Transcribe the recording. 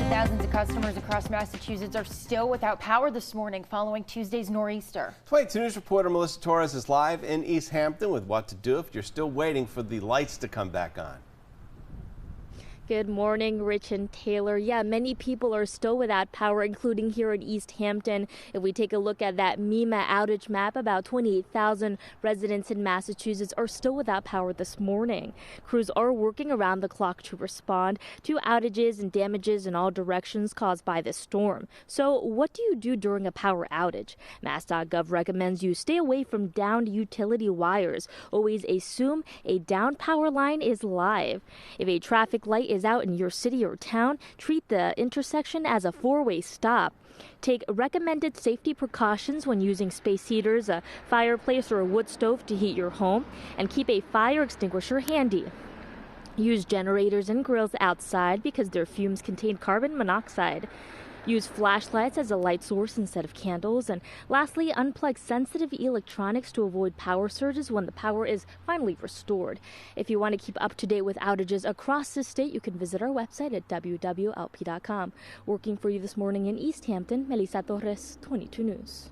Thousands of customers across Massachusetts are still without power this morning following Tuesday's nor'easter. 22 News reporter Melissa Torres is live in East Hampton with what to do if you're still waiting for the lights to come back on. Good morning, Rich and Taylor. Yeah, many people are still without power, including here in East Hampton. If we take a look at that MEMA outage map, about 28,000 residents in Massachusetts are still without power this morning. Crews are working around the clock to respond to outages and damages in all directions caused by this storm. So what do you do during a power outage? Mass.gov recommends you stay away from downed utility wires. Always assume a downed power line is live. If a traffic light is out in your city or town, treat the intersection as a four-way stop. Take recommended safety precautions when using space heaters, a fireplace, or a wood stove to heat your home, and keep a fire extinguisher handy. Use generators and grills outside because their fumes contain carbon monoxide. Use flashlights as a light source instead of candles. And lastly, unplug sensitive electronics to avoid power surges when the power is finally restored. If you want to keep up to date with outages across the state, you can visit our website at wwlp.com. Working for you this morning in East Hampton, Melissa Torres, 22 News.